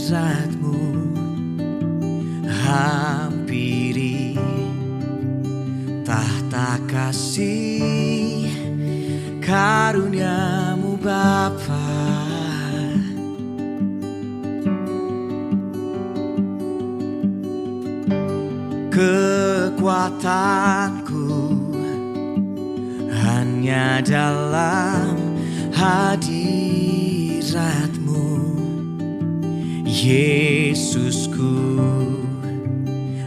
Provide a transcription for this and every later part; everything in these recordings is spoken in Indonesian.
hadiratmu, hampiri tahta kasih karuniamu Bapa. Kekuatanku hanya dalam hadiratmu, Yesusku,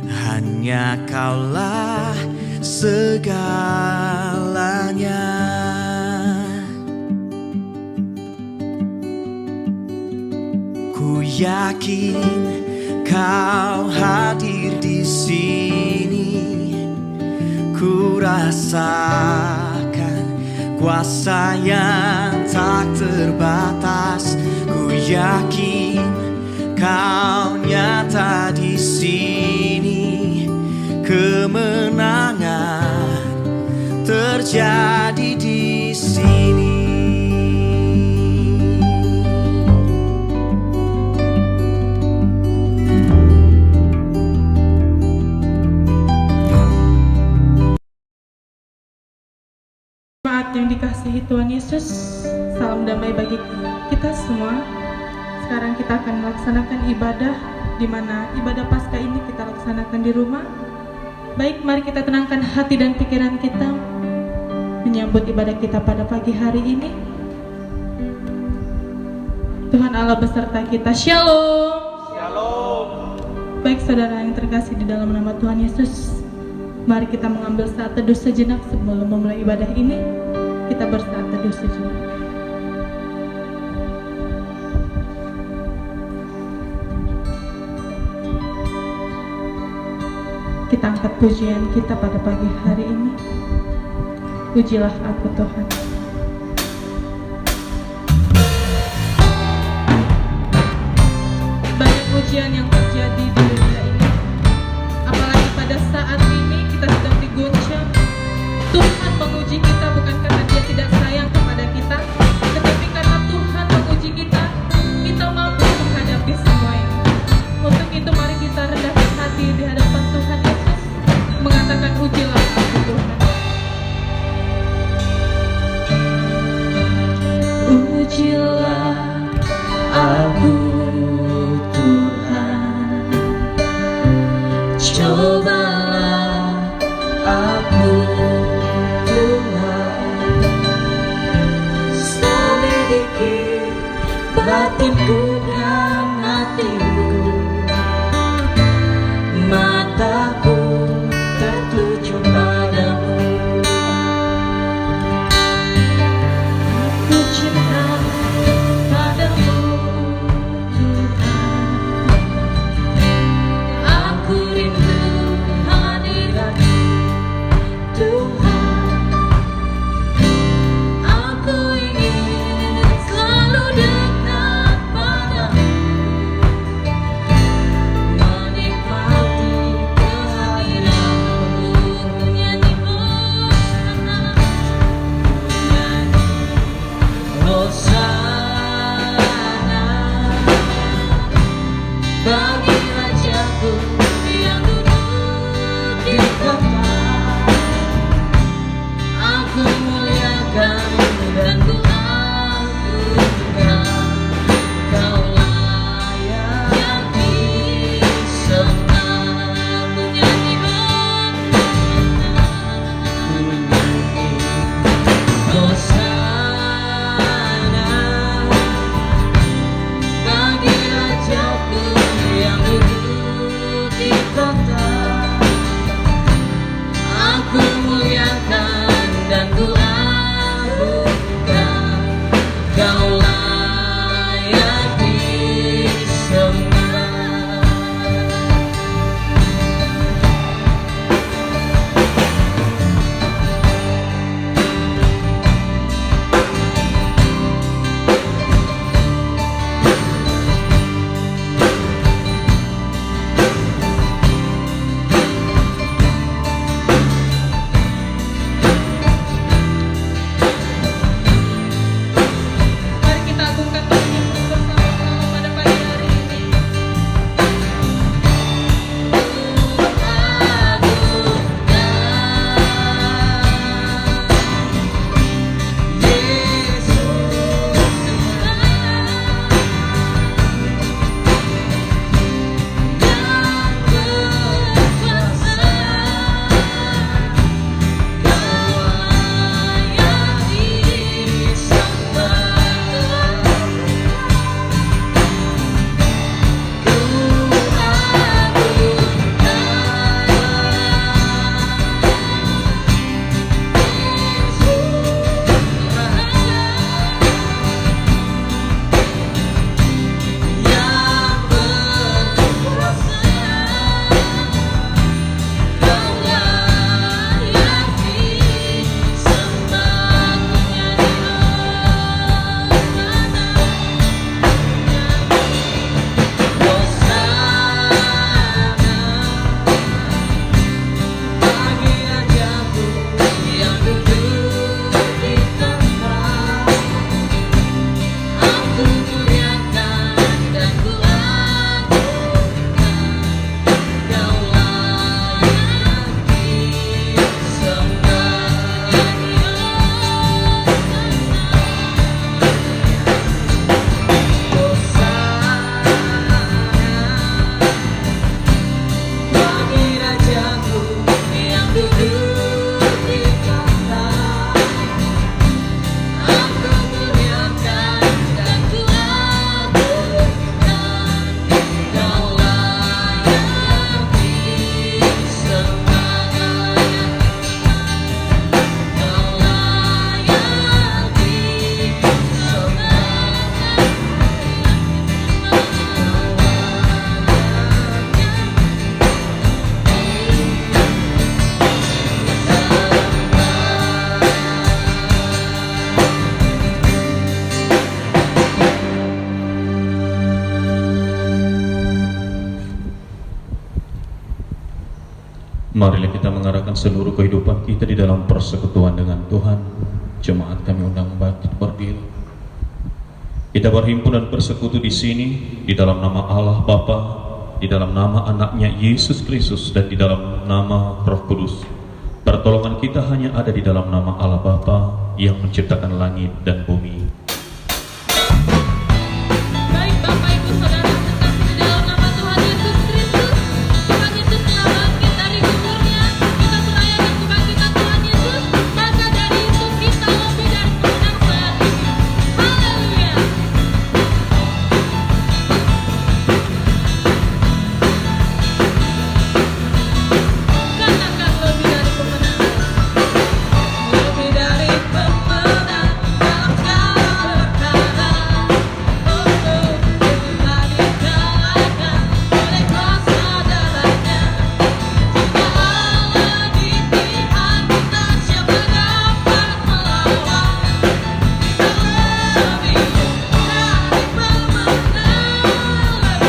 hanya Kaulah segalanya. Ku yakin Kau hadir di sini, ku rasakan kuasa yang tak terbatas. Ku yakin Kau nyata di sini, kemenangan terjadi di sini. Jemaat yang dikasihi Tuhan Yesus, salam damai bagi kita semua. Sekarang kita akan melaksanakan ibadah, di mana ibadah Paskah ini kita laksanakan di rumah. Baik, mari kita tenangkan hati dan pikiran kita menyambut ibadah kita pada pagi hari ini. Tuhan Allah beserta kita. Shalom. Shalom. Baik saudara yang terkasih di dalam nama Tuhan Yesus, mari kita mengambil saat teduh sejenak sebelum memulai ibadah ini. Kita bersaat teduh sejenak. Kita angkat pujian kita pada pagi hari ini. Pujilah aku Tuhan. Banyak pujian yang terjadi di dunia ini, apalagi pada saat ini kita sedang diguncang. Tuhan menguji kita bukan karena Dia tidak sayang kepada kita, tetapi karena Tuhan menguji kita, kita mampu menghadapi semua ini. Untuk itu mari kita rendahkan hati di hadapan Tuhan Yesus, mengatakan ujilah aku Tuhan. Ujilah aku Tuhan, cobalah aku Tuhan, selidiki batinku dan hatiku, mataku tertuju padamu. Aku cinta padamu Tuhan, aku rindu hadirat-Mu Tuhan, aku ingin selalu dekat padamu, menikmati kehadiran-Mu, nyanyi Hosana, nyanyi Hosana bagi Rajaku yang duduk di kota. Aku muliakan-Mu dan ku agungkan, Kau layak yang disembah. Ku nyanyi Hosana bagi Rajaku yang Marilah kita mengarahkan seluruh kehidupan kita di dalam persekutuan dengan Tuhan. Jemaat kami undang berdiri. Kita berhimpun dan bersekutu di sini di dalam nama Allah Bapa, di dalam nama anaknya Yesus Kristus, dan di dalam nama Roh Kudus. Pertolongan kita hanya ada di dalam nama Allah Bapa yang menciptakan langit dan bumi. Baik Bapak Ibu Saudara terkasih di dalam nama Tuhan Yesus Kristus, Tuhan Yesus telah bangkit dari kuburnya. Kita merayakan kebangkitan Tuhan Yesus, maka dari itu kita lebih dari pemenang saat ini. Haleluya. Katakan lebih dari pemenang. Lebih dari pemenang dalam segala perkara. Oh, telah dikalahkan oleh kuasa darahnya. Jika Allah di pihak kita, siapa dapat melawan? Kita lebih dari pemenang,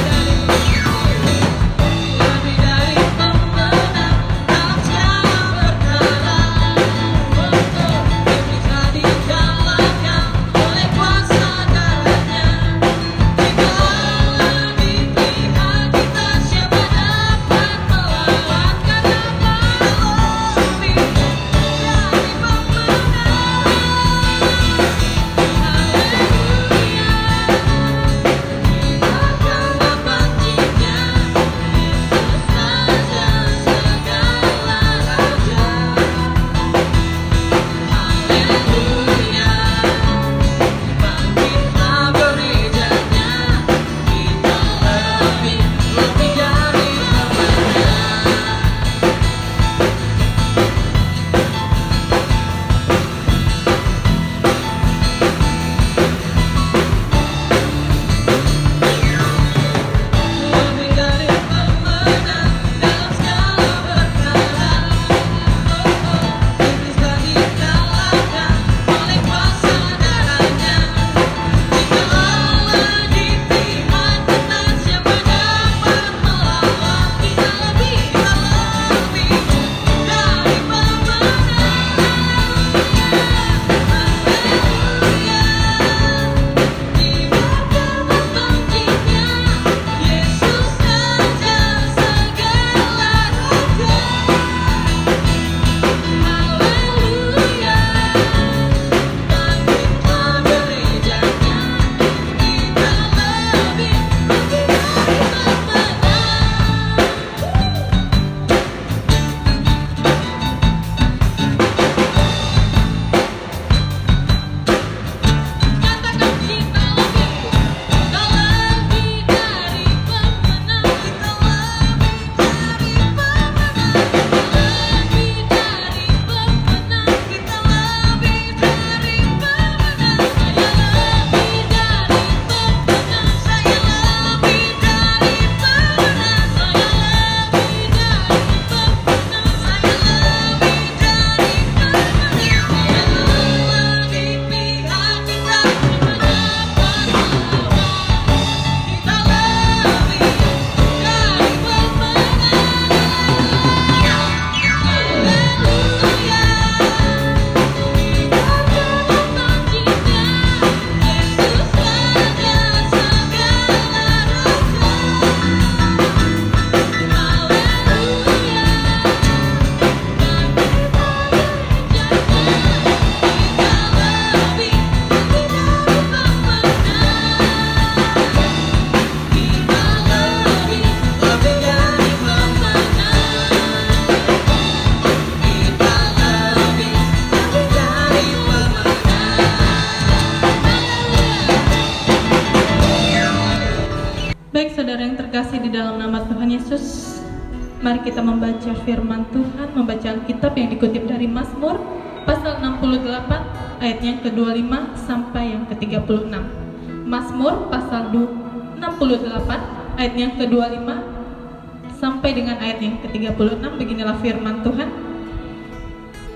lebih dari pemenang dalam segala perkara. Bisa dikalahkan oleh kuasa darahnya. Jika Allah di pihak kita, siapa dapat melawan? Katakan lebih dari pemenang. Haleluya. Kita akan dapat jika Yesus saja segala raja. Haleluya, bangkitlah gerejanya, kita lebih dari lebih dari pemenang dalam segala perkara. Bisa dikalahkan oleh kuasa darahnya. Jika Allah di pihak kita, siapa dapat melawan? Kita lebih dari pemenang. Haleluya, dimakan bangkitnya Yesus saja segala raja. Haleluya, bangkitlah gerejanya, kita lebih dari Katakan kita lebih dari pemenang, kita lebih dari pemenang, lebih dari pemenang, kita lebih dari pemenang. Saya lebih dari pemenang, saya lebih dari pemenang, saya lebih dari pemenang, saya lebih dari pemenang. Allah di pihak kita, siapa dapat melawan? Kita lebih dari pemenang. Haleluya, kita dapat bangkitnya Yesus saja segala raja. Haleluya, bangkitlah gerejanya, kita lebih dari pemenang. Kita lebih dari pemenang. Kita lebih dari pemenang. Baik saudara yang terkasih di dalam nama Tuhan Yesus, mari kita membaca firman Tuhan, membaca Alkitab yang dikutip dari Mazmur pasal 68 ayat yang ke-25 sampai yang ke-36. Mazmur pasal 68 ayat yang ke-25 sampai dengan ayat yang ke-36. Beginilah firman Tuhan.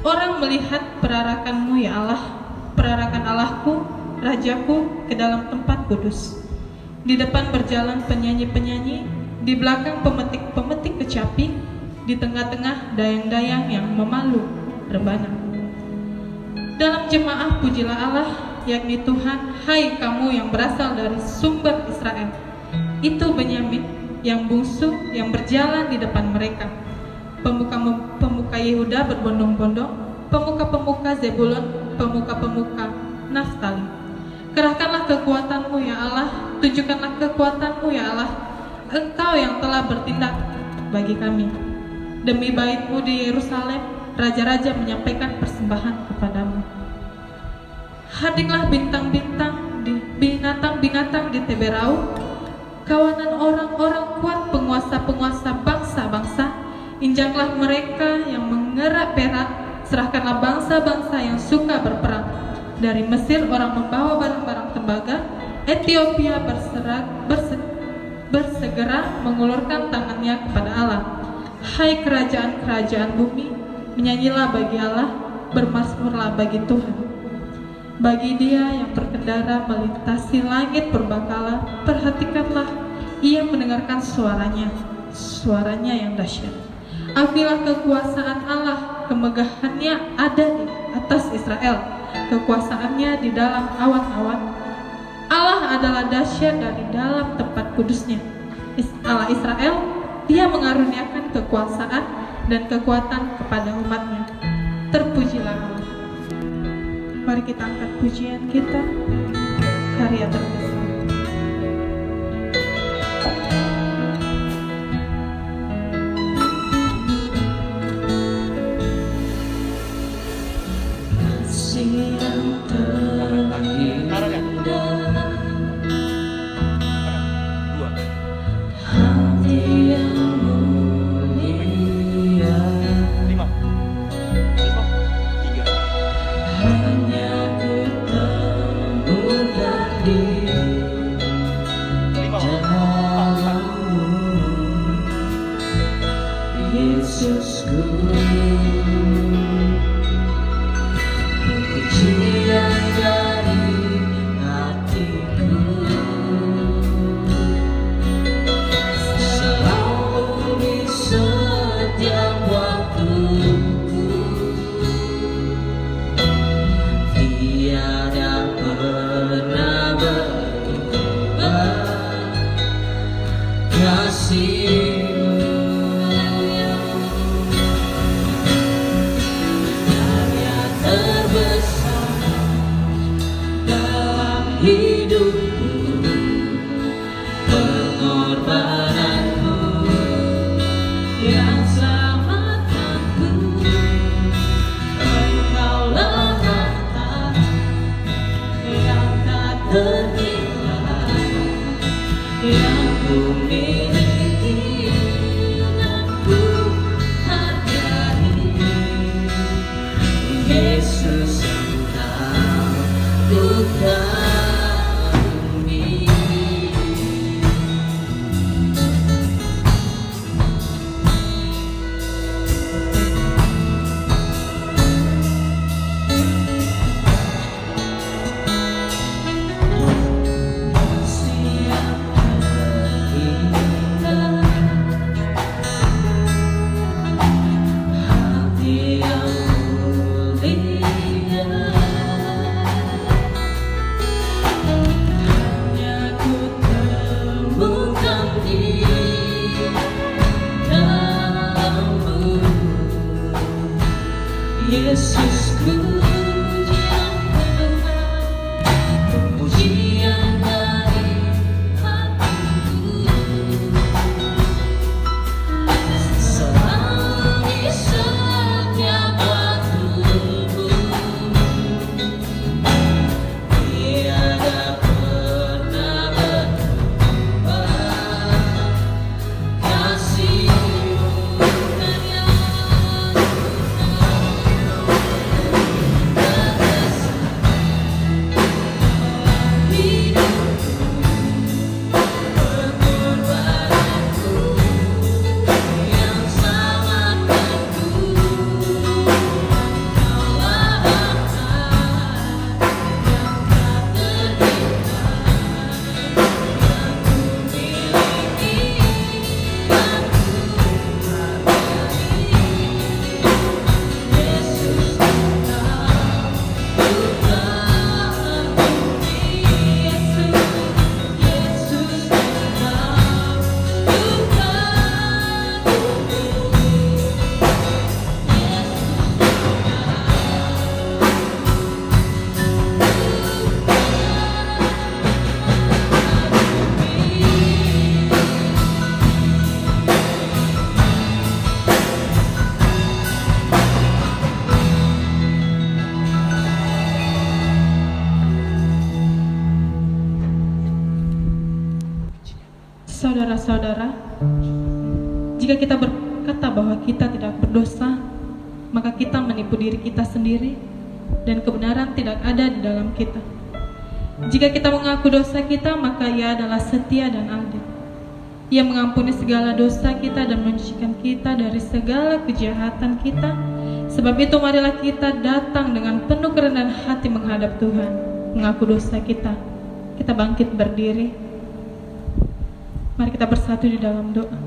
Orang melihat perarakan-Mu ya Allah, perarakan Allahku, Rajaku, ke dalam tempat kudus. Di depan berjalan penyanyi-penyanyi, di belakang pemetik-pemetik kecapi, di tengah-tengah dayang-dayang yang memalu rebana. Dalam jemaah pujilah Allah, yakni Tuhan, hai kamu yang berasal dari sumber Israel. Itu Benyamin yang bungsu yang berjalan di depan mereka. Pemuka Yehuda berbondong-bondong, pemuka-pemuka Zebulon, pemuka-pemuka Naftali. Kerahkanlah kekuatanmu ya Allah, tunjukkanlah kekuatanmu ya Allah, Engkau yang telah bertindak bagi kami. Demi bait-Mu di Yerusalem, raja-raja menyampaikan persembahan kepadamu. Hadirlah binatang-binatang di Teberau, kawanan orang-orang kuat, penguasa-penguasa bangsa-bangsa. Injaklah mereka yang mengerak perak, serahkanlah bangsa-bangsa yang suka berperang. Dari Mesir orang membawa barang-barang tembaga, Ethiopia bersegera mengulurkan tangannya kepada Allah. Hai kerajaan-kerajaan bumi, menyanyilah bagi Allah, bermazmurlah bagi Tuhan. Bagi Dia yang berkendara melintasi langit purbakala, perhatikanlah, Ia mendengarkan suaranya yang dahsyat. Akuilah kekuasaan Allah, kemegahannya ada di atas Israel, kekuasaannya di dalam awan-awan. Allah adalah dahsyat dari dalam tempat kudusnya. Allah Israel, Dia mengaruniakan kekuasaan dan kekuatan kepada umatnya. Terpujilah Allah. Mari kita angkat pujian kita, karya terbesar. Yesusku, pujian dari hatiku, selalu di setiap waktu, tiada pernah berubah kasih. Hidupku, pengorbananmu yang selamatkanku, Engkaulah harta yang tak ternilai, yang ku miliki dan ku hargai. Yesus, Engkau Tuhan. Yesusku, yang Tuhan, pujian dari hatiku, selalu di setiap waktumu, tiada pernah berubah kasih-Mu. saudara, jika kita berkata bahwa kita tidak berdosa, maka kita menipu diri kita sendiri dan kebenaran tidak ada di dalam kita. Jika kita mengaku dosa kita, maka Ia adalah setia dan adil. Ia mengampuni segala dosa kita dan menyucikan kita dari segala kejahatan kita. Sebab itu marilah kita datang dengan penuh kerendahan hati menghadap Tuhan, mengaku dosa kita. Kita bangkit berdiri. Mari kita bersatu di dalam doa.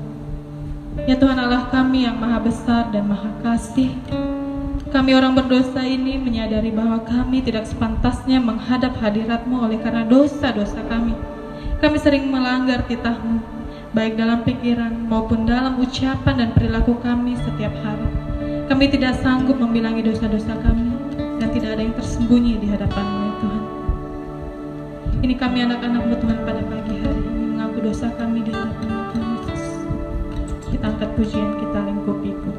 Ya Tuhan Allah kami yang maha besar dan maha kasih, kami orang berdosa ini menyadari bahwa kami tidak sepantasnya menghadap hadirat-Mu oleh karena dosa-dosa kami. Kami sering melanggar titah-Mu, baik dalam pikiran maupun dalam ucapan dan perilaku kami setiap hari. Kami tidak sanggup membilangi dosa-dosa kami, dan tidak ada yang tersembunyi di hadapan-Mu ya Tuhan. Ini kami anak-anak-Mu Tuhan pada pagi hari ini mengaku dosa kami di hadapan-Mu Tuhan Yesus. Kita angkat pujian, kita lingkupi-Ku.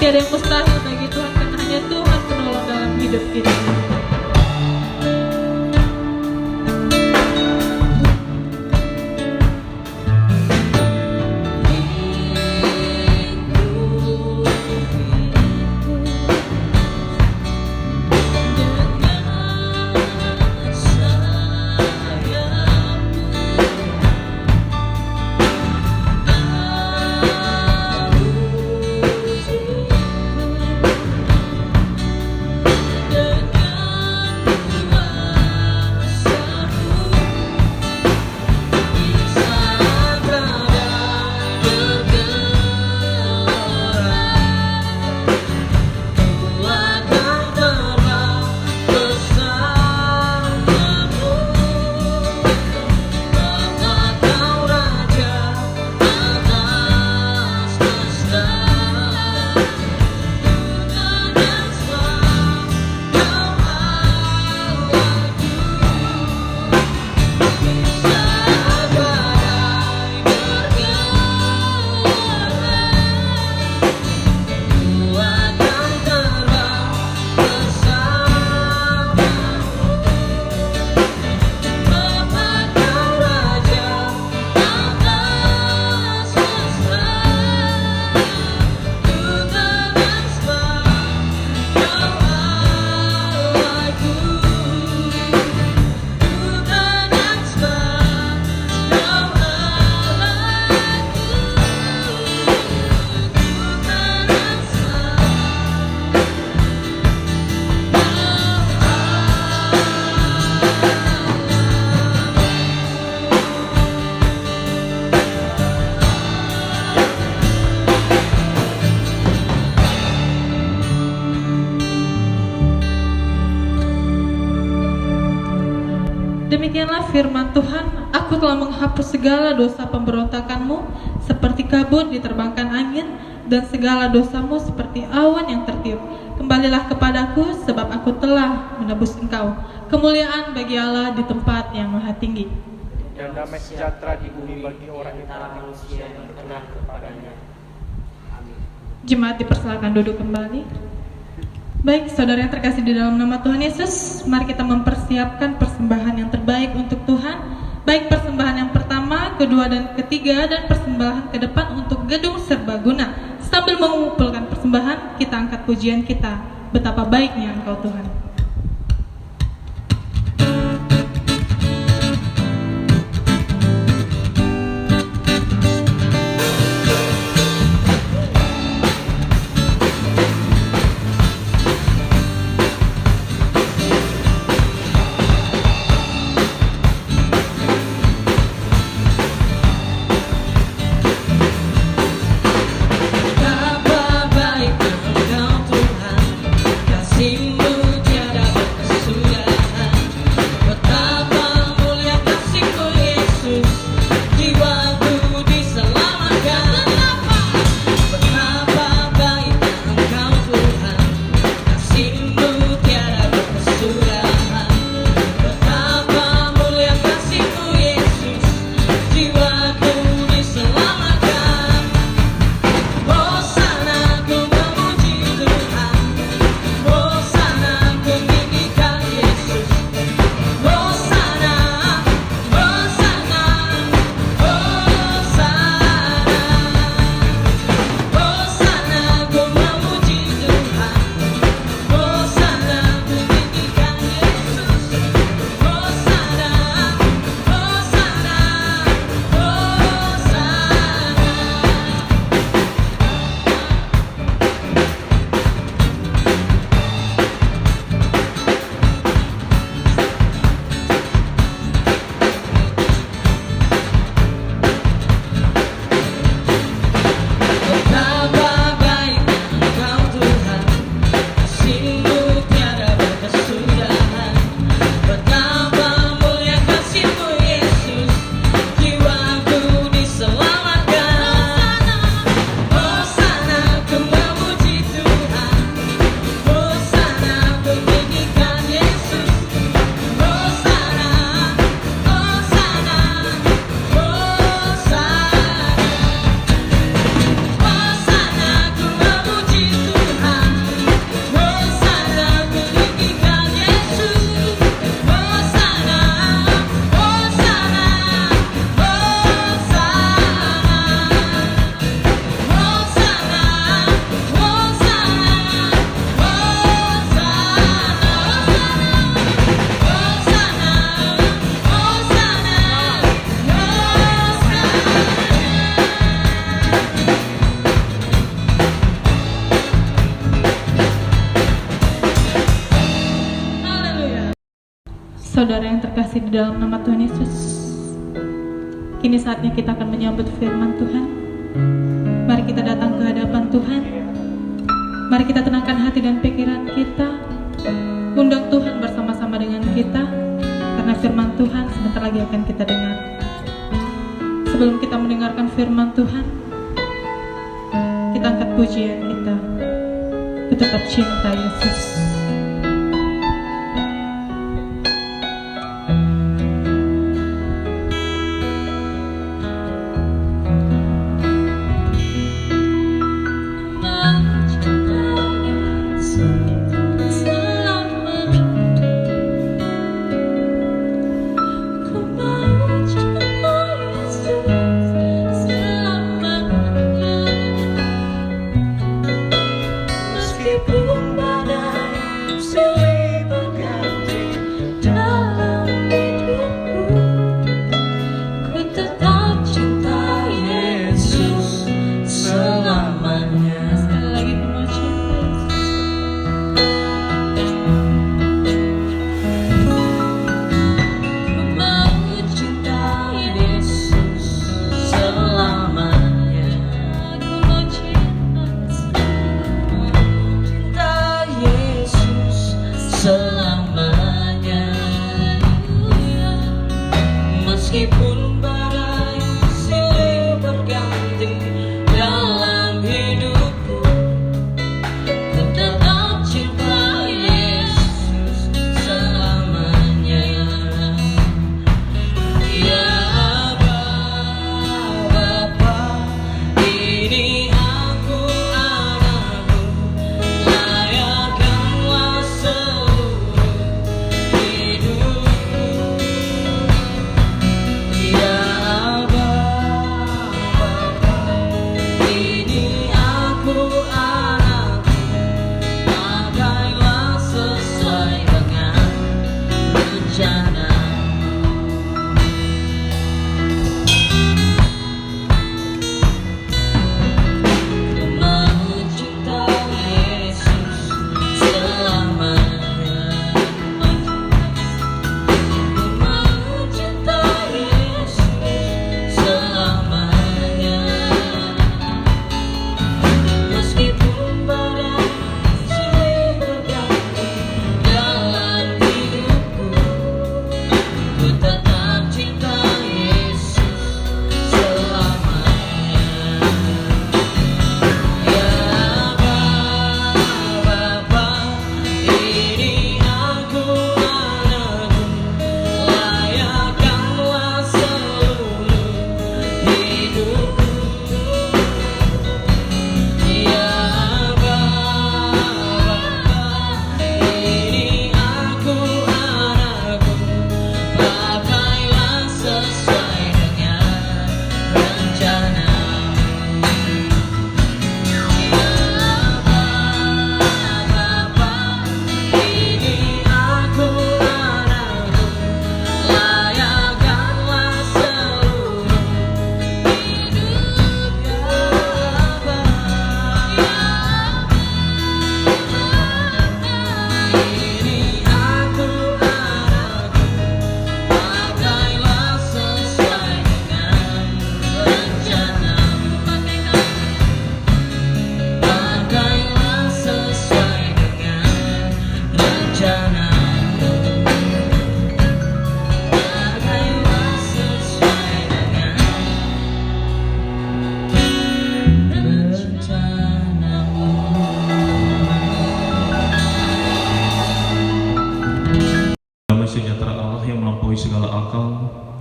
Tiada yang mustahil bagi Tuhan, karena hanya Tuhan penolong dalam hidup kita. Dengan demikianlah firman Tuhan, aku telah menghapus segala dosa pemberontakanmu seperti kabut diterbangkan angin, dan segala dosamu seperti awan yang tertiup. Kembalilah kepadaku, sebab aku telah menebus engkau. Kemuliaan bagi Allah di tempat yang maha tinggi. Dan damai sejahtera di bumi bagi orang yang manusia yang berkenan kepadanya. Amin. Jemaat dipersilakan duduk kembali. Baik, saudara yang terkasih di dalam nama Tuhan Yesus, mari kita mempersiapkan persembahan yang terbaik untuk Tuhan. Baik persembahan yang pertama, kedua, dan ketiga, dan persembahan ke depan untuk gedung serbaguna. Sambil mengumpulkan persembahan, kita angkat pujian kita. Betapa baiknya Engkau Tuhan. Betapa baiknya Engkau Tuhan, kasih-Mu tiada berkesudahan. Betapa mulia kasih-Mu Yesus, jiwaku diselamatkan. Betapa baiknya Engkau Tuhan, kasih-Mu tiada berkesudahan. Betapa mulia kasih-Mu Yesus, jiwaku diselamatkan. Hosana ku memuji Tuhan, Hosana ku tinggikan Yesus. Hosana, Hosana, Hosana. Hosana ku memuji Tuhan, Hosana ku tinggikan Yesus. Hosana, Hosana, Hosana. Betapa baiknya Engkau Tuhan, kasih-Mu tiada berkesudahan. Betapa mulia kasih-Mu Yesus, jiwaku diselamatkan. Hosana ku memuji Tuhan, Hosana ku tinggikan Yesus. Hosana, Hosana, Hosana. Hosana ku memuji Tuhan, Hosana ku tinggikan Yesus. Hosana, Hosana, Haleluya. Saudara yang terkasih di dalam nama Tuhan Yesus, kini saatnya kita akan menyambut firman Tuhan. Mari kita datang ke hadapan Tuhan. Mari kita tenangkan hati dan pikiran kita. Undang Tuhan bersama-sama dengan kita, karena firman Tuhan sebentar lagi akan kita dengar. Sebelum kita mendengarkan firman Tuhan, kita angkat pujian kita. Ku tetap cinta Yesus. Meskipun badai silih berganti dalam hidupku, ku tetap cinta Yesus selamanya. Sekali lagi ku mau cinta Yesus. Ku mau cinta Yesus selamanya. Aku mau cinta Yesus. Cinta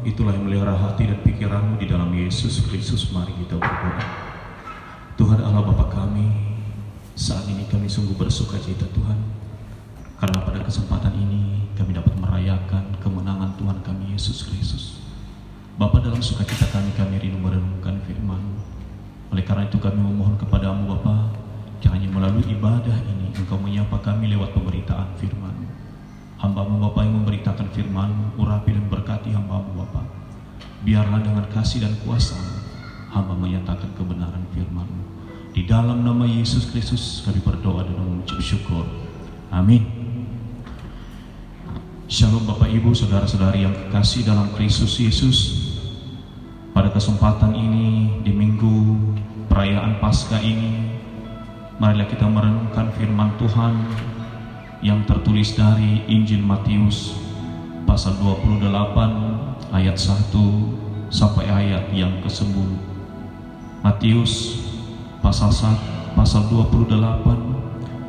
itulah yang melihara hati dan pikiranmu di dalam Yesus Kristus. Mari kita berdoa. Tuhan Allah Bapa kami, saat ini kami sungguh bersuka cita Tuhan, karena pada kesempatan ini kami dapat merayakan kemenangan Tuhan kami Yesus Kristus. Bapa, dalam sukacita kami rindu merenungkan firman-Mu. Oleh karena itu kami memohon kepadamu Bapa, kiranya melalui ibadah ini Engkau menyapa kami lewat pemberitaan firman-Mu. Hamba-Mu Bapa yang memberitakan firman-Mu, urapi dan berkati hamba-Mu Bapa. Biarlah dengan kasih dan kuasa-Mu hamba menyatakan kebenaran firman-Mu. Di dalam nama Yesus Kristus kami berdoa dan mengucap syukur. Amin. Shalom Bapak Ibu, saudara-saudari yang kekasih dalam Kristus Yesus. Pada kesempatan ini, di minggu perayaan Paskah ini, marilah kita merenungkan firman Tuhan yang tertulis dari Injil Matius pasal 28 ayat 1 sampai ayat yang ke-10. Matius pasal 28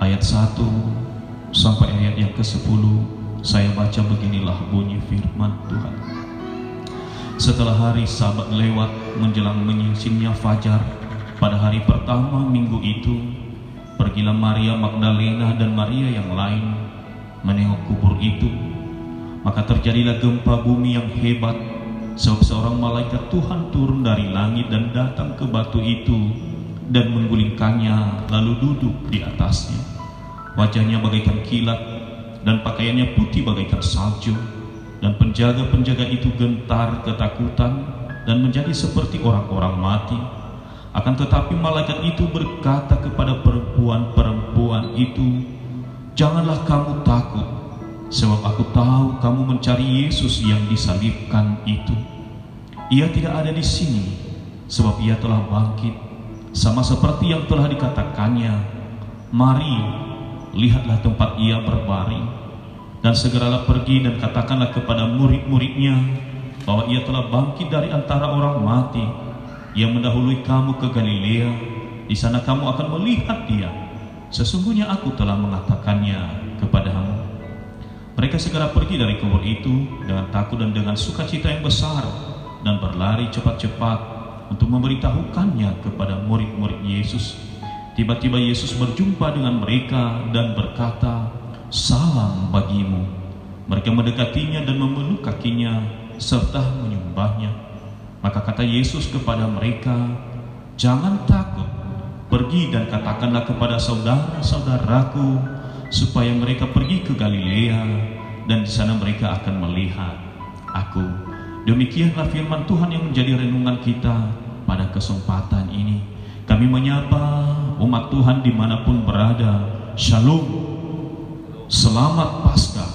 ayat 1 sampai ayat yang ke-10. Saya baca, beginilah bunyi firman Tuhan. Setelah hari Sabat lewat menjelang menyingsinya fajar, pada hari pertama minggu itu, pergilah Maria Magdalena dan Maria yang lain menengok kubur itu. Maka terjadilah gempa bumi yang hebat, sebab seorang malaikat Tuhan turun dari langit dan datang ke batu itu dan menggulingkannya, lalu duduk di atasnya. Wajahnya bagaikan kilat dan pakaiannya putih bagaikan salju. Dan penjaga-penjaga itu gentar ketakutan dan menjadi seperti orang-orang mati. Akan tetapi malaikat itu berkata kepada perempuan-perempuan itu, "Janganlah kamu takut, sebab aku tahu kamu mencari Yesus yang disalibkan itu. Ia tidak ada di sini, sebab ia telah bangkit, sama seperti yang telah dikatakannya. Mari, lihatlah tempat ia berbaring. Dan segeralah pergi dan katakanlah kepada murid-muridnya bahwa ia telah bangkit dari antara orang mati. Ia mendahului kamu ke Galilea. Di sana kamu akan melihat dia. Sesungguhnya aku telah mengatakannya kepadamu." Mereka segera pergi dari kubur itu dengan takut dan dengan sukacita yang besar, dan berlari cepat-cepat untuk memberitahukannya kepada murid-murid Yesus. Tiba-tiba Yesus berjumpa dengan mereka dan berkata, "Salam bagimu." Mereka mendekatinya dan memeluk kakinya serta menyembahnya. Maka kata Yesus kepada mereka, "Jangan takut. Pergi dan katakanlah kepada saudara-saudaraku supaya mereka pergi ke Galilea, dan di sana mereka akan melihat aku." Demikianlah firman Tuhan yang menjadi renungan kita pada kesempatan ini. Kami menyapa umat Tuhan dimanapun berada. Shalom. Selamat Paskah.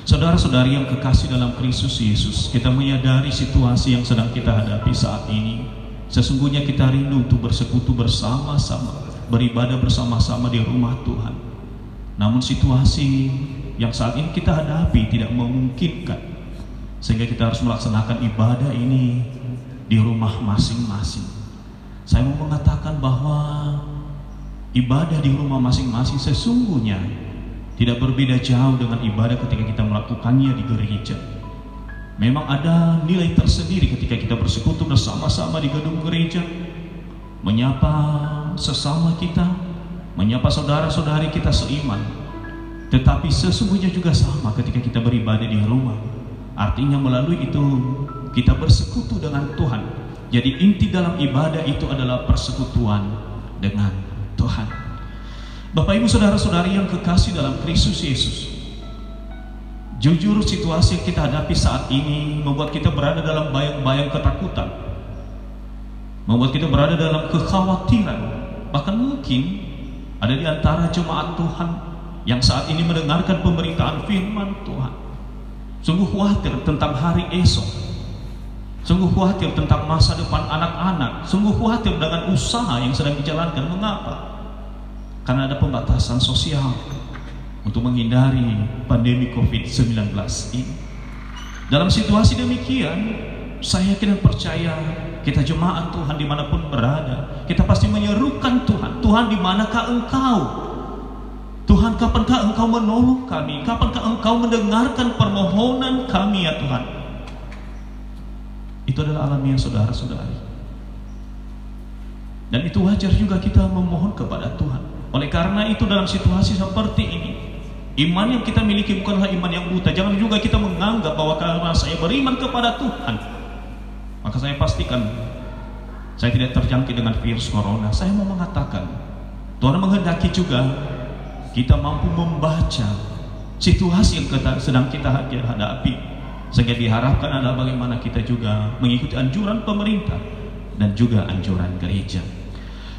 Saudara-saudari yang kekasih dalam Kristus Yesus, kita menyadari situasi yang sedang kita hadapi saat ini. Sesungguhnya kita rindu untuk bersekutu bersama-sama, beribadah bersama-sama di rumah Tuhan. Namun situasi yang saat ini kita hadapi tidak memungkinkan, sehingga kita harus melaksanakan ibadah ini di rumah masing-masing. Saya mau mengatakan bahwa ibadah di rumah masing-masing sesungguhnya tidak berbeda jauh dengan ibadah ketika kita melakukannya di gereja. Memang ada nilai tersendiri ketika kita bersekutu bersama-sama di gedung gereja, menyapa sesama kita, menyapa saudara-saudari kita seiman. Tetapi sesungguhnya juga sama ketika kita beribadah di rumah. Artinya melalui itu kita bersekutu dengan Tuhan. Jadi inti dalam ibadah itu adalah persekutuan dengan Tuhan. Bapak Ibu saudara-saudari yang kekasih dalam Kristus Yesus, jujur situasi yang kita hadapi saat ini membuat kita berada dalam bayang-bayang ketakutan, membuat kita berada dalam kekhawatiran. Bahkan mungkin ada di antara jemaat Tuhan yang saat ini mendengarkan pemberitaan firman Tuhan, sungguh khawatir tentang hari esok, sungguh khawatir tentang masa depan anak-anak, sungguh khawatir dengan usaha yang sedang dijalankan. Mengapa? Karena ada pembatasan sosial untuk menghindari pandemi COVID-19 ini. Dalam situasi demikian, saya yakin dan percaya kita jemaat Tuhan dimanapun berada, kita pasti menyerukan Tuhan. Tuhan, di manakah Engkau? Tuhan, kapankah Engkau menolong kami? Kapankah Engkau mendengarkan permohonan kami ya Tuhan? Itu adalah alamiah saudara-saudari. Dan itu wajar juga kita memohon kepada Tuhan. Oleh karena itu dalam situasi seperti ini, iman yang kita miliki bukanlah iman yang buta. Jangan juga kita menganggap bahwa karena saya beriman kepada Tuhan, maka saya pastikan saya tidak terjangkit dengan virus corona. Saya mau mengatakan, Tuhan menghendaki juga kita mampu membaca situasi yang sedang kita hadapi, sehingga diharapkan adalah bagaimana kita juga mengikuti anjuran pemerintah dan juga anjuran gereja.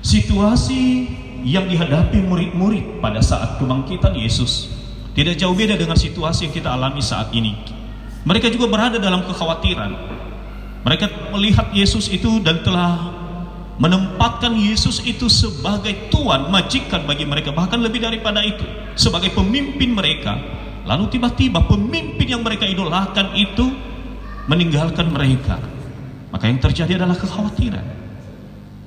Situasi yang dihadapi murid-murid pada saat kebangkitan Yesus tidak jauh beda dengan situasi yang kita alami saat ini. Mereka juga berada dalam kekhawatiran. Mereka melihat Yesus itu dan telah menempatkan Yesus itu sebagai Tuhan, majikan bagi mereka, bahkan lebih daripada itu, sebagai pemimpin mereka. Lalu tiba-tiba pemimpin yang mereka idolakan itu meninggalkan mereka. Maka yang terjadi adalah kekhawatiran.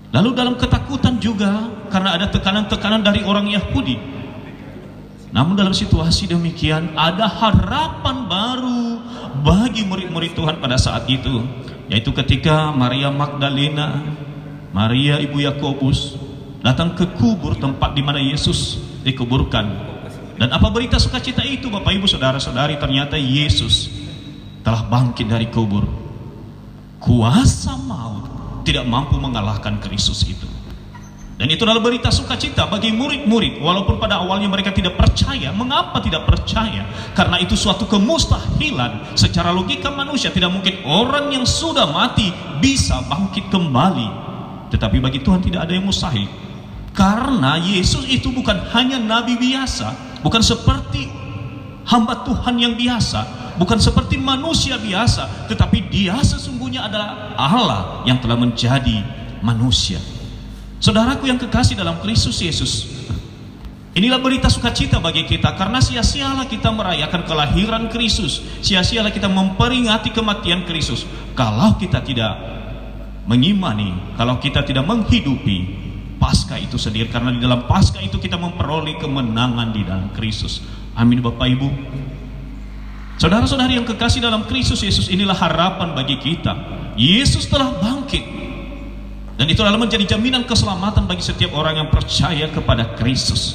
Lalu dalam ketakutan juga karena ada tekanan-tekanan dari orang Yahudi. Namun dalam situasi demikian ada harapan baru bagi murid-murid Tuhan pada saat itu, yaitu ketika Maria Magdalena, Maria ibu Yakobus datang ke kubur tempat di mana Yesus dikuburkan. Dan apa berita sukacita itu, Bapak Ibu saudara-saudari? Ternyata Yesus telah bangkit dari kubur. Kuasa maut tidak mampu mengalahkan Kristus itu. Dan itu adalah berita sukacita bagi murid-murid, walaupun pada awalnya mereka tidak percaya. Mengapa tidak percaya? Karena itu suatu kemustahilan. Secara logika manusia tidak mungkin orang yang sudah mati bisa bangkit kembali. Tetapi bagi Tuhan tidak ada yang mustahil. Karena Yesus itu bukan hanya nabi biasa, bukan seperti hamba Tuhan yang biasa, bukan seperti manusia biasa, tetapi Dia sesungguhnya adalah Allah yang telah menjadi manusia. Saudaraku yang kekasih dalam Kristus Yesus, inilah berita sukacita bagi kita, karena sia-sialah kita merayakan kelahiran Kristus, sia-sialah kita memperingati kematian Kristus kalau kita tidak mengimani, kalau kita tidak menghidupi Paskah itu sendiri. Karena di dalam Paskah itu kita memperoleh kemenangan di dalam Kristus. Amin Bapak Ibu. Saudara-saudari yang kekasih dalam Kristus Yesus, inilah harapan bagi kita. Yesus telah bangkit, dan itu adalah menjadi jaminan keselamatan bagi setiap orang yang percaya kepada Kristus.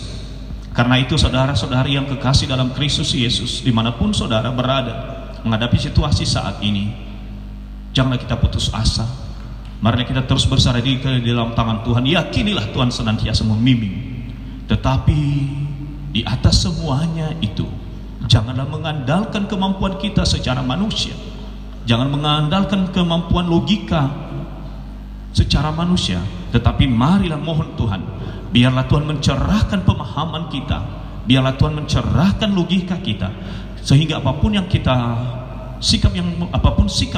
Karena itu saudara-saudari yang kekasih dalam Kristus Yesus, dimanapun saudara berada menghadapi situasi saat ini, janganlah kita putus asa. Marilah kita terus bersarah diri di dalam tangan Tuhan. Yakinilah Tuhan senantiasa membimbing. Tetapi di atas semuanya itu, janganlah mengandalkan kemampuan kita secara manusia. Jangan mengandalkan kemampuan logika secara manusia. Tetapi marilah mohon Tuhan, biarlah Tuhan mencerahkan pemahaman kita, biarlah Tuhan mencerahkan logika kita, sehingga apapun sikap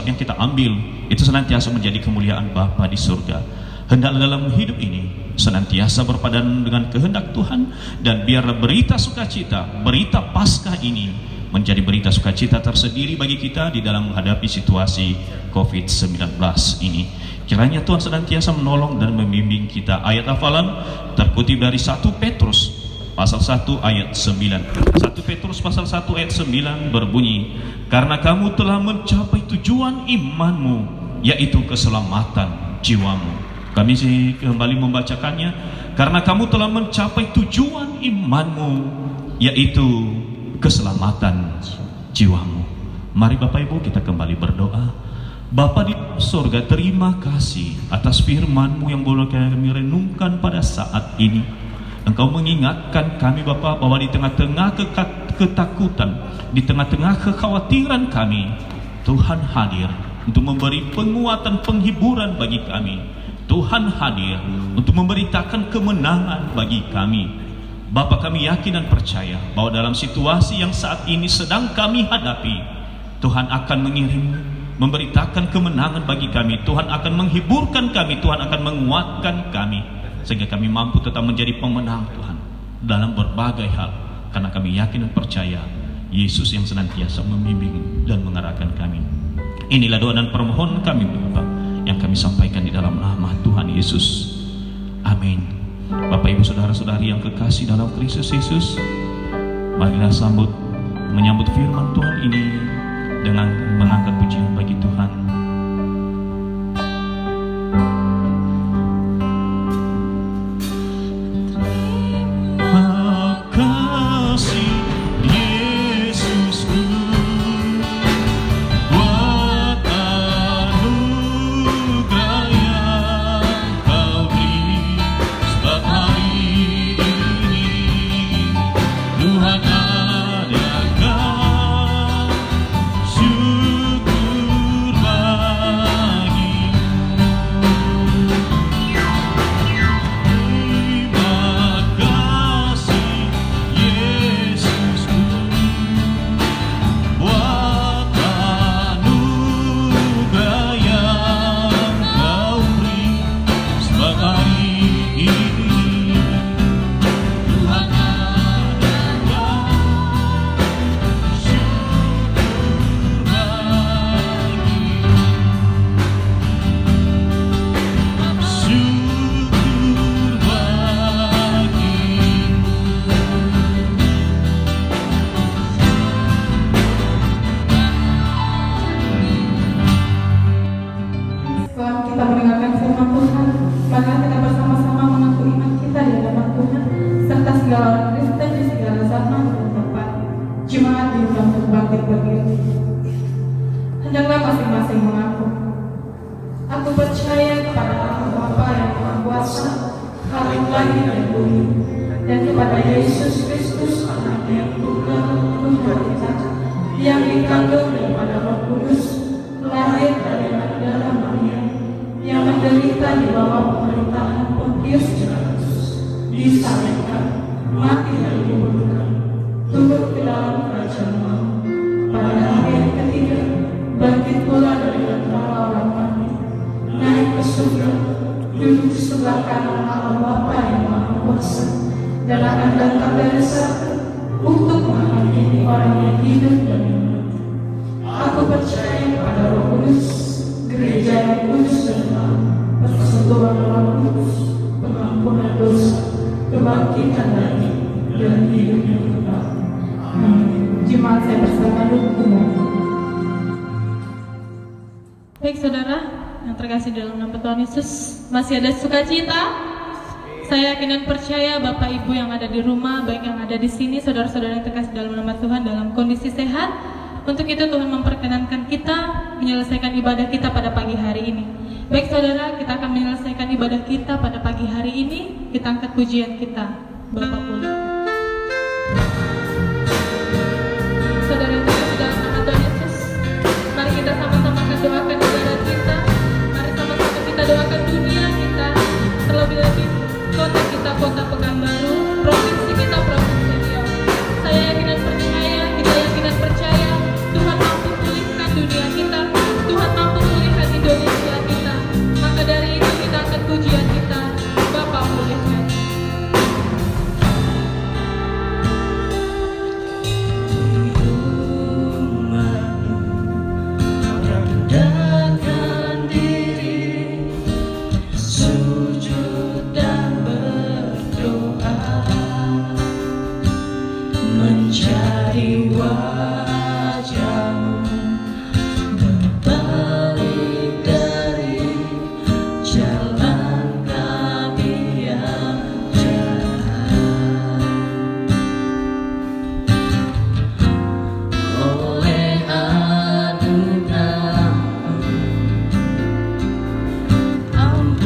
yang kita ambil itu senantiasa menjadi kemuliaan Bapa di surga. Hendaklah dalam hidup ini senantiasa berpadan dengan kehendak Tuhan, dan biarlah berita sukacita, berita Paskah ini menjadi berita sukacita tersendiri bagi kita di dalam menghadapi situasi COVID-19 ini. Kiranya Tuhan senantiasa menolong dan membimbing kita. Ayat hafalan terkutip dari 1 Petrus pasal 1 ayat 9. 1 Petrus pasal 1 ayat 9 berbunyi, karena kamu telah mencapai tujuan imanmu, yaitu keselamatan jiwamu. Kami kembali membacakannya. Karena kamu telah mencapai tujuan imanmu, yaitu keselamatan jiwamu. Mari Bapak Ibu kita kembali berdoa. Bapa di surga, terima kasih atas firman-Mu yang boleh kami renungkan pada saat ini. Engkau mengingatkan kami Bapa bahwa di tengah-tengah ketakutan, di tengah-tengah kekhawatiran kami, Tuhan hadir untuk memberi penguatan, penghiburan bagi kami. Tuhan hadir untuk memberitakan kemenangan bagi kami. Bapa, kami yakin dan percaya bahwa dalam situasi yang saat ini sedang kami hadapi, Tuhan akan mengirim, memberitakan kemenangan bagi kami. Tuhan akan menghiburkan kami, Tuhan akan menguatkan kami, sehingga kami mampu tetap menjadi pemenang Tuhan dalam berbagai hal. Karena kami yakin dan percaya Yesus yang senantiasa membimbing dan mengarahkan kami. Inilah doa dan permohonan kami Bapa yang kami sampaikan di dalam nama Tuhan Yesus. Amin. Bapak Ibu saudara-saudari yang kekasih dalam Kristus Yesus, marilah menyambut firman Tuhan ini dengan mengangkat pujian bagi Tuhan. serta segala orang Kristen di segala zaman dan tempat. Jemaat diundang untuk bangkit berdiri. Hendaklah masing-masing mengaku, aku percaya kepada Allah Bapa yang Maha Kuasa, Khalif langit dan bumi, dan kepada Yesus Kristus, Anak yang tunggal Tuhan kita, yang dikandung daripada Roh Kudus, lahir dari Magdala Maria, yang menderita di bawah pemerintahan Pontius Pilatus, disalibkan, mati dan dikuburkan, turun ke dalam kerajaan maut, pada hari yang ketiga bangkit pula dari antara orang mati, naik ke surga, duduk di sebelah kanan Allah Bapa yang Maha Kuasa, dan akan datang dari surga untuk menghakimi orang yang hidup dan yang mati. Aku percaya pada Roh Kudus, gereja yang kudus dan taat, persekutuan Roh Kudus, pengampunan dosa, kebangkitan dari dan hidup yang kekal. Amin. Jemaat saya persilakan duduk. Baik saudara yang terkasih dalam nama Tuhan Yesus, masih ada sukacita. Saya yakin dan percaya Bapak Ibu yang ada di rumah, baik yang ada di sini, saudara-saudara yang terkasih dalam nama Tuhan dalam kondisi sehat. Untuk itu Tuhan memperkenankan kita menyelesaikan ibadah kita pada pagi hari ini. Baik saudara, kita akan menyelesaikan ibadah kita pada pagi hari ini. Kita angkat pujian kita, Bapak Pulih. Saudara yang terkasih dalam nama Tuhan Yesus, mari kita sama-sama akan doakan ibadah kita. Mari sama-sama kita doakan dunia kita, terlebih-lebih kota kita, kota Pekanbaru, provinsi kita, provinsi Riau. Saya yakin dan percaya, kita yakin dan percaya, Tuhan mampu pulihkan dunia kita, Tuhan mampu pulihkan Indonesia kita. Maka dari itu kita akan pujian kita, Bapa pulihkan. Rendahkan diri, sujud dan berdoa, mencari wajah-Mu, berbalik dari jalan kami yang jahat. Oleh anugerah-Mu, ampunilah.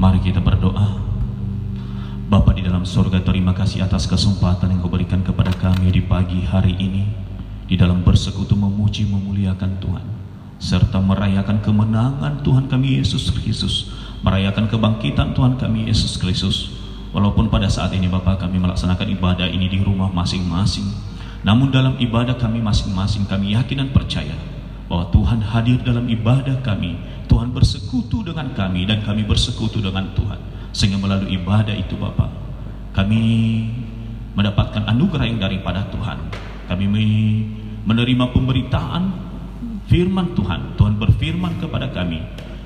Mari kita berdoa. Bapa di dalam surga, terima kasih atas kesempatan yang Kau berikan kepada kami di pagi hari ini, di dalam bersekutu memuji memuliakan Tuhan, serta merayakan kemenangan Tuhan kami Yesus Kristus, merayakan kebangkitan Tuhan kami Yesus Kristus. Walaupun pada saat ini Bapa kami melaksanakan ibadah ini di rumah masing-masing, namun dalam ibadah kami masing-masing kami yakin dan percaya bahwa Tuhan hadir dalam ibadah kami. Tuhan bersekutu dengan kami dan kami bersekutu dengan Tuhan, sehingga melalui ibadah itu Bapa kami mendapatkan anugerah yang daripada Tuhan. Kami menerima pemberitaan firman Tuhan. Tuhan berfirman kepada kami,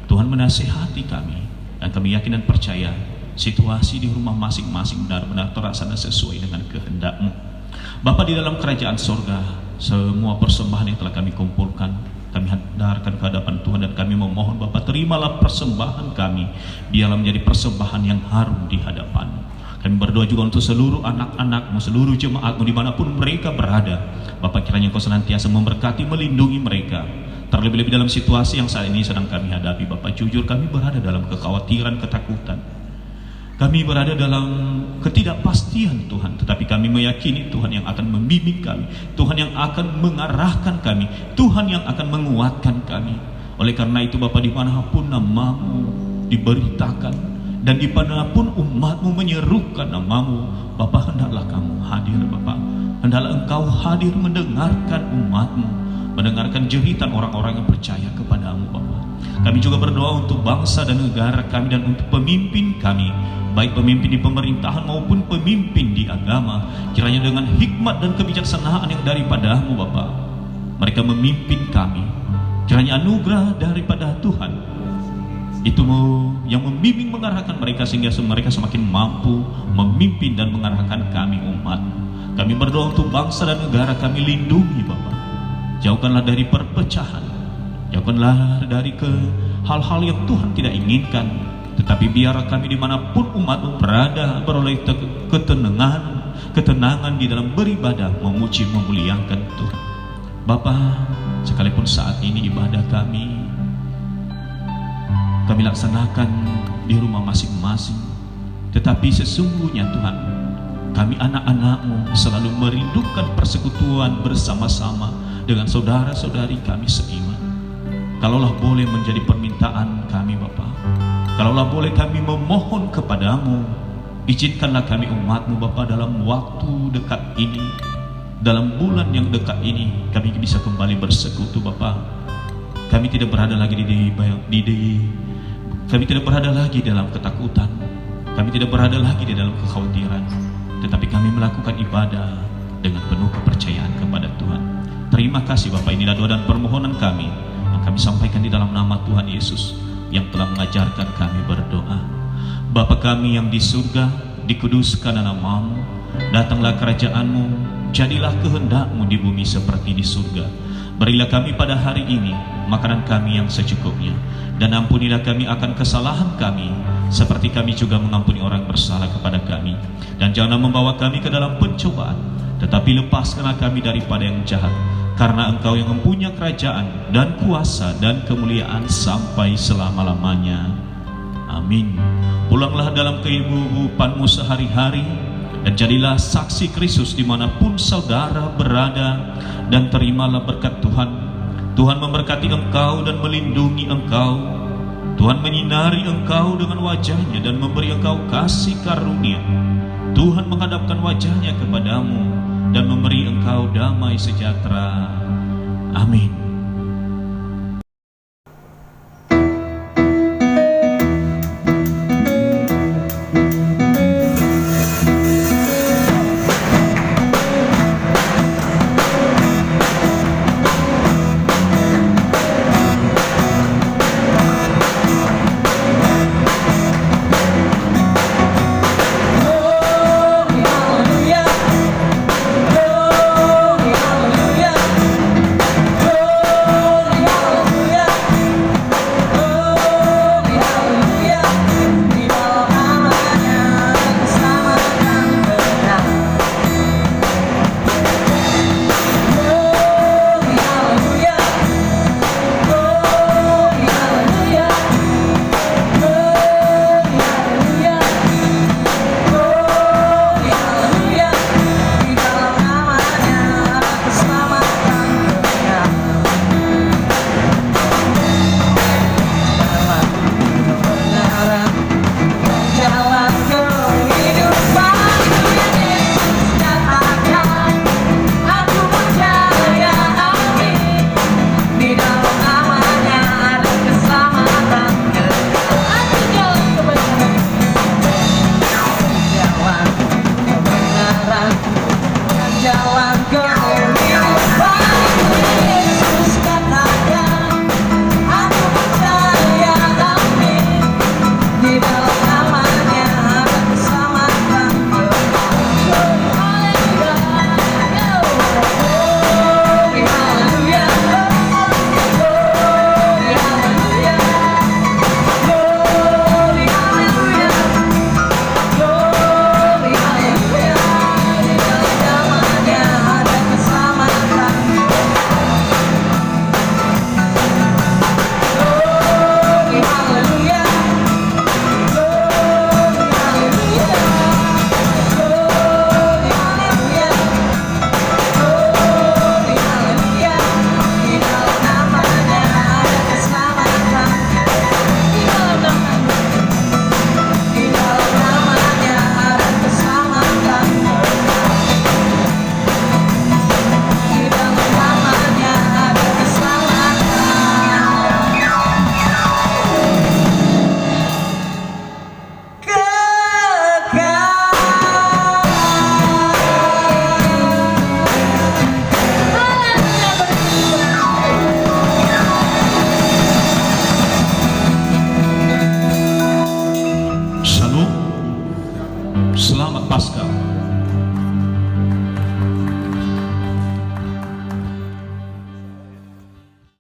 Tuhan menasihati kami, dan kami yakin dan percaya situasi di rumah masing-masing benar-benar terlaksana sesuai dengan kehendak-Mu. Bapa di dalam kerajaan sorga, semua persembahan yang telah kami kumpulkan, kami hantarkan ke hadapan Tuhan, dan kami memohon Bapa, terimalah persembahan kami, biarlah menjadi persembahan yang harum di hadapan. Kami berdoa juga untuk seluruh anak-anak-Mu, seluruh jemaat-Mu dimanapun mereka berada. Bapa, kiranya Kau senantiasa memberkati, melindungi mereka, terlebih-lebih dalam situasi yang saat ini sedang kami hadapi. Bapa, jujur kami berada dalam kekhawatiran, ketakutan, kami berada dalam ketidakpastian Tuhan, tetapi kami meyakini Tuhan yang akan membimbing kami, Tuhan yang akan mengarahkan kami, Tuhan yang akan menguatkan kami. Oleh karena itu Bapa, dimanapun nama-Mu diberitakan dan dimanapun umat-Mu menyerukan nama-Mu, Bapa, hendaklah Kamu hadir Bapa. Hendaklah Engkau hadir mendengarkan umat-Mu, mendengarkan jeritan orang-orang yang percaya kepadamu Bapa. Kami juga berdoa untuk bangsa dan negara kami dan untuk pemimpin kami, baik pemimpin di pemerintahan maupun pemimpin di agama. Kiranya dengan hikmat dan kebijaksanaan yang daripada-Mu Bapa, mereka memimpin kami. Kiranya anugerah daripada Tuhan itu yang membimbing mengarahkan mereka, sehingga mereka semakin mampu memimpin dan mengarahkan kami umat. Kami berdoa untuk bangsa dan negara kami, lindungi Bapa. Jauhkanlah dari perpecahan, jauhkanlah dari hal-hal yang Tuhan tidak inginkan. Tetapi biar kami dimanapun umat-Mu berada beroleh ketenangan di dalam beribadah, memuji, memuliakan Tuhan. Bapa, sekalipun saat ini ibadah kami laksanakan di rumah masing-masing, tetapi sesungguhnya Tuhan, kami anak-anak-Mu selalu merindukan persekutuan bersama-sama dengan saudara-saudari kami seiman. Kalaulah boleh menjadi permintaan kami Bapa, kalaulah boleh kami memohon kepadamu, izinkanlah kami umat-Mu Bapa dalam waktu dekat ini, dalam bulan yang dekat ini, kami bisa kembali bersekutu Bapa. Kami tidak berada lagi kami tidak berada lagi dalam ketakutan, kami tidak berada lagi di dalam kekhawatiran, tetapi kami melakukan ibadah dengan penuh kepercayaan kepada Tuhan. Terima kasih Bapa, inilah doa dan permohonan kami yang kami sampaikan di dalam nama Tuhan Yesus yang telah mengajarkan kami berdoa. Bapa kami yang di surga, dikuduskan nama-Mu, datanglah kerajaan-Mu, jadilah kehendak-Mu di bumi seperti di surga. Berilah kami pada hari ini makanan kami yang secukupnya, dan ampunilah kami akan kesalahan kami, seperti kami juga mengampuni orang bersalah kepada kami. Dan janganlah membawa kami ke dalam pencobaan, tetapi lepaskanlah kami daripada yang jahat, karena Engkau yang mempunyai kerajaan dan kuasa dan kemuliaan sampai selama-lamanya. Amin. Pulanglah dalam kehidupanmu sehari-hari, dan jadilah saksi Kristus dimanapun saudara berada, dan terimalah berkat Tuhan. Tuhan memberkati engkau dan melindungi engkau. Tuhan menyinari engkau dengan wajah-Nya dan memberi engkau kasih karunia. Tuhan menghadapkan wajah-Nya kepadamu dan memberi engkau damai sejahtera. Amin.